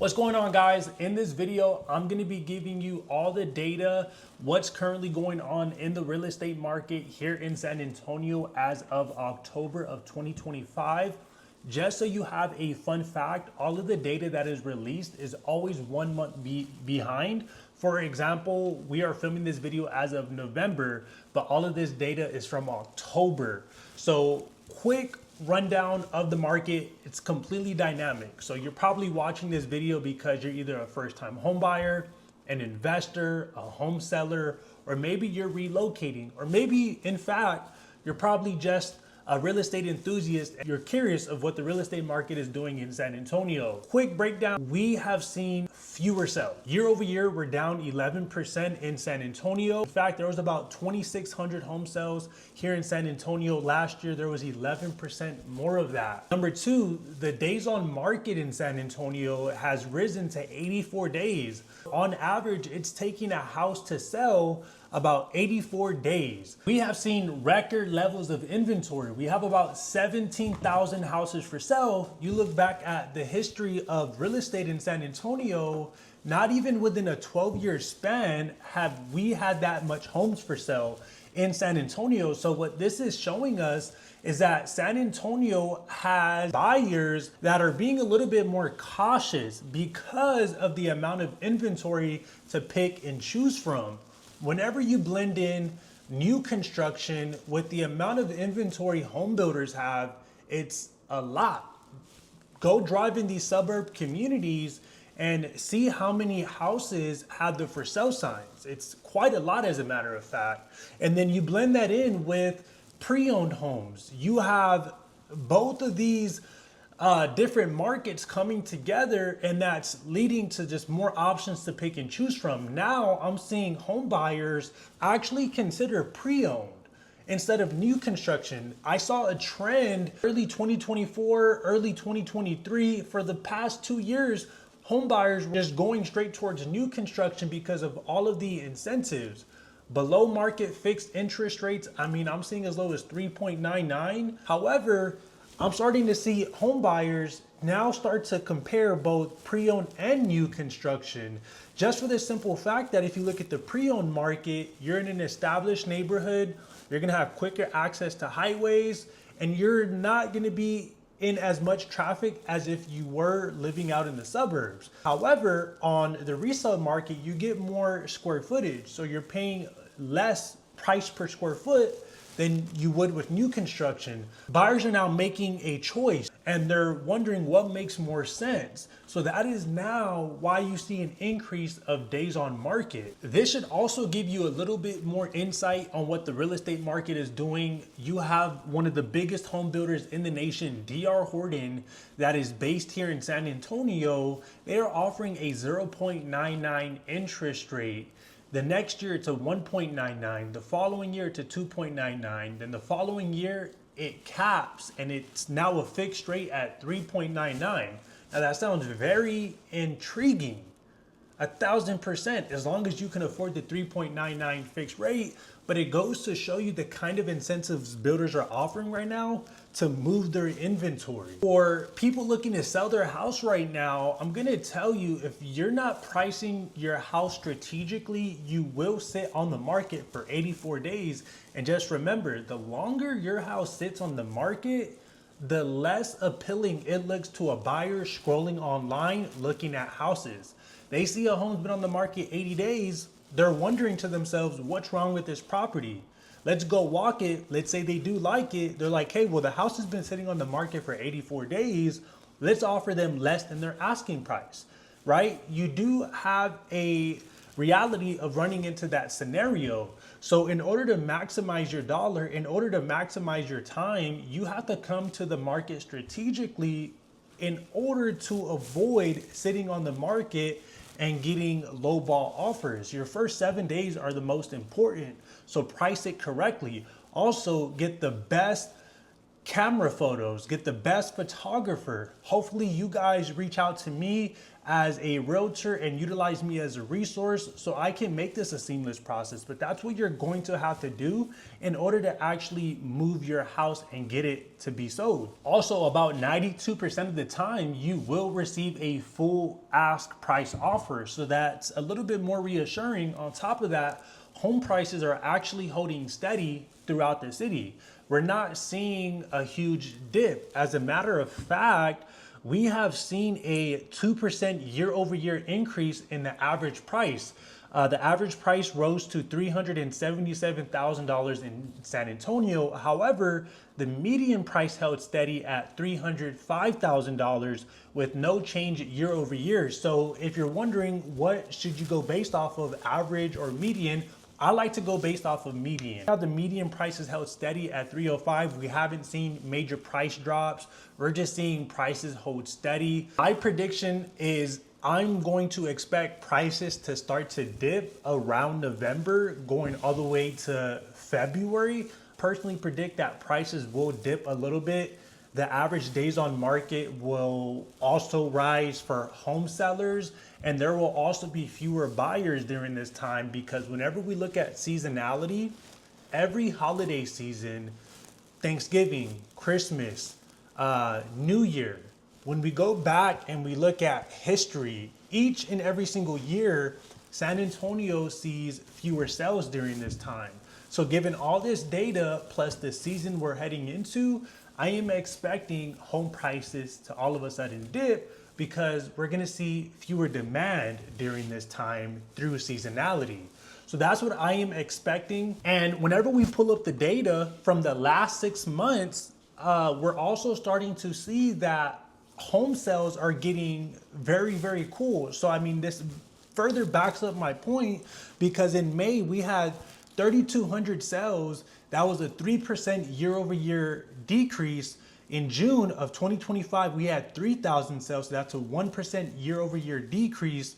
What's going on, guys? In this video, I'm going to be giving you all the data, what's currently going on in the real estate market here in San Antonio as of October of 2025. Just so you have a fun fact, all of the data that is released is always 1 month behind. For example, we are filming this video as of November, but all of this data is from October. So quick rundown of the market. It's completely dynamic. So you're probably watching this video because you're either a first-time home buyer, an investor, a home seller, or maybe you're relocating, or maybe in fact you're probably just a real estate enthusiast and you're curious of what the real estate market is doing in San Antonio. Quick breakdown, we have seen fewer sales. Year over year, we're down 11% in San Antonio. In fact, there was about 2,600 home sales here in San Antonio. Last year, there was 11% more of that. Number two, the days on market in San Antonio has risen to 84 days. On average, it's taking a house to sell about 84 days. We have seen record levels of inventory. We have about 17,000 houses for sale. You look back at the history of real estate in San Antonio, not even within a 12-year span have we had that much homes for sale in San Antonio. So what this is showing us is that San Antonio has buyers that are being a little bit more cautious because of the amount of inventory to pick and choose from. Whenever you blend in new construction with the amount of inventory home builders have, it's a lot. Go drive in these suburb communities and see how many houses have the for sale signs. It's quite a lot, as a matter of fact. And then you blend that in with pre-owned homes. You have both of these different markets coming together, and that's leading to just more options to pick and choose from. Now I'm seeing home buyers actually consider pre-owned instead of new construction. I saw a trend early 2024, early 2023. For the past 2 years, home buyers were just going straight towards new construction because of all of the incentives. Below market fixed interest rates, I mean, I'm seeing as low as 3.99. However, I'm starting to see home buyers now start to compare both pre-owned and new construction, just for the simple fact that if you look at the pre-owned market, you're in an established neighborhood, you're gonna have quicker access to highways, and you're not gonna be in as much traffic as if you were living out in the suburbs. However, on the resale market, you get more square footage, so you're paying less price per square foot than you would with new construction. Buyers are now making a choice and they're wondering what makes more sense. So that is now why you see an increase of days on market. This should also give you a little bit more insight on what the real estate market is doing. You have one of the biggest home builders in the nation, D.R. Horton, that is based here in San Antonio. They are offering a 0.99 interest rate. The next year it's a 1.99, the following year it's a 2.99, then the following year it caps and it's now a fixed rate at 3.99. Now that sounds very intriguing. 1,000%, as long as you can afford the 3.99 fixed rate. But it goes to show you the kind of incentives builders are offering right now to move their inventory. For people looking to sell their house right now, I'm gonna tell you, if you're not pricing your house strategically, you will sit on the market for 84 days. And just remember, the longer your house sits on the market, the less appealing it looks to a buyer scrolling online looking at houses. They see a home's been on the market 80 days, they're wondering to themselves, what's wrong with this property? Let's go walk it. Let's say they do like it. They're like, hey, well, the house has been sitting on the market for 84 days. Let's offer them less than their asking price, right? You do have a reality of running into that scenario. So in order to maximize your dollar, in order to maximize your time, you have to come to the market strategically in order to avoid sitting on the market and getting lowball offers. Your first 7 days are the most important, so price it correctly. Also, get the best camera photos, get the best photographer. Hopefully you guys reach out to me as a realtor and utilize me as a resource so I can make this a seamless process. But that's what you're going to have to do in order to actually move your house and get it to be sold. Also, about 92% of the time, you will receive a full ask price offer. So that's a little bit more reassuring. On top of that, home prices are actually holding steady throughout the city. We're not seeing a huge dip. As a matter of fact, we have seen a 2% year over year increase in the average price. The average price rose to $377,000 in San Antonio. However, the median price held steady at $305,000 with no change year over year. So if you're wondering what should you go based off of, average or median, I like to go based off of median. Now the median price is held steady at 305. We haven't seen major price drops. We're just seeing prices hold steady. My prediction is I'm going to expect prices to start to dip around November, going all the way to February. Personally predict that prices will dip a little bit. The average days on market will also rise for home sellers, and there will also be fewer buyers during this time, because whenever we look at seasonality, every holiday season, Thanksgiving, Christmas, New Year, when we go back and we look at history, each and every single year, San Antonio sees fewer sales during this time. So given all this data plus the season we're heading into, I am expecting home prices to all of a sudden dip because we're gonna see fewer demand during this time through seasonality. So that's what I am expecting. And whenever we pull up the data from the last 6 months, we're also starting to see that home sales are getting very, very cool. So I mean, this further backs up my point, because in May we had 3,200 sales. That was a 3% year over year decrease. In June of 2025, we had 3,000 sales. So that's a 1% year over year decrease.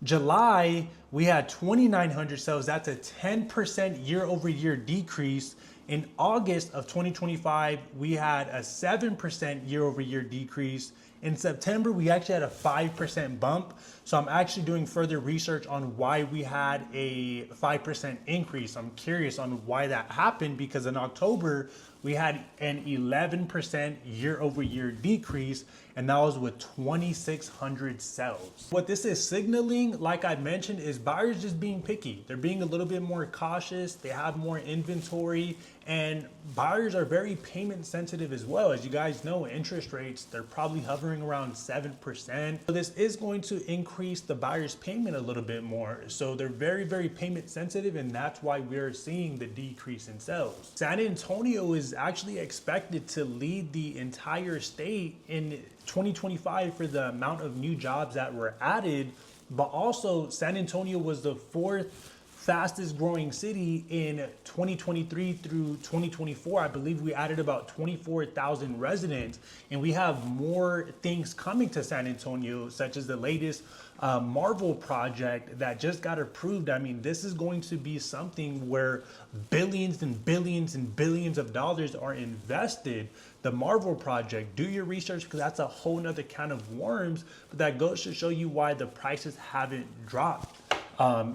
July, we had 2,900 sales. That's a 10% year over year decrease. In August of 2025, we had a 7% year over year decrease. In September, we actually had a 5% bump. So I'm actually doing further research on why we had a 5% increase. I'm curious on why that happened, because in October, we had an 11% year over year decrease, and that was with 2,600 sales. What this is signaling, like I mentioned, is buyers just being picky. They're being a little bit more cautious. They have more inventory, and buyers are very payment sensitive as well. As you guys know, interest rates, they're probably hovering around 7%. So this is going to increase the buyer's payment a little bit more. So they're very, very payment sensitive, and that's why we're seeing the decrease in sales. San Antonio is actually expected to lead the entire state in 2025 for the amount of new jobs that were added, but also San Antonio was the 4th fastest growing city in 2023 through 2024. I believe we added about 24,000 residents, and we have more things coming to San Antonio, such as the latest Marvel project that just got approved. I mean, this is going to be something where billions and billions and billions of dollars are invested. The Marvel project, do your research, because that's a whole nother can of worms, but that goes to show you why the prices haven't dropped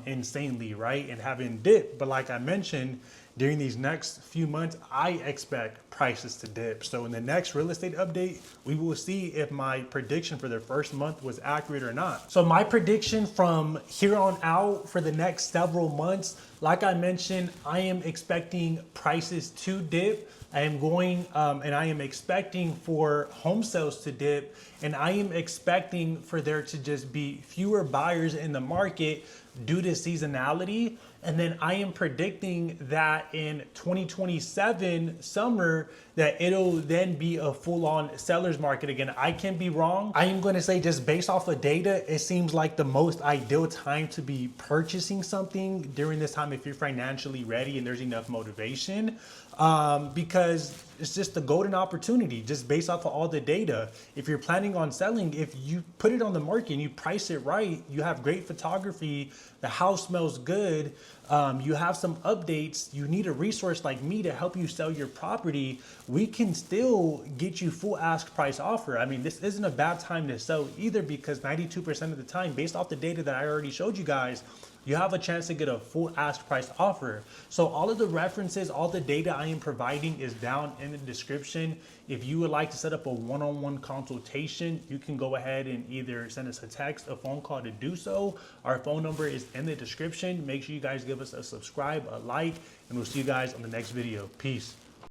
insanely, right? And haven't dipped. But like I mentioned, during these next few months, I expect prices to dip. So in the next real estate update, we will see if my prediction for the first month was accurate or not. So my prediction from here on out for the next several months, like I mentioned, I am expecting prices to dip. I am going and I am expecting for home sales to dip, and I am expecting for there to just be fewer buyers in the market due to seasonality. And then I am predicting that in 2027 summer, that it'll then be a full-on seller's market again. I can be wrong. I am going to say, just based off of data, it seems like the most ideal time to be purchasing something during this time if you're financially ready and there's enough motivation. because it's just the golden opportunity just based off of all the data. If you're planning on selling, if you put it on the market and you price it right, you have great photography, the house smells good, you have some updates, you need a resource like me to help you sell your property, we can still get you full ask price offer. I mean, this isn't a bad time to sell either, because 92% of the time, based off the data that I already showed you guys, you have a chance to get a full ask price offer. So all of the references, all the data I am providing is down in the description. If you would like to set up a one-on-one consultation, you can go ahead and either send us a text, a phone call to do so. Our phone number is in the description. Make sure you guys give us a subscribe, a like, and we'll see you guys on the next video. Peace.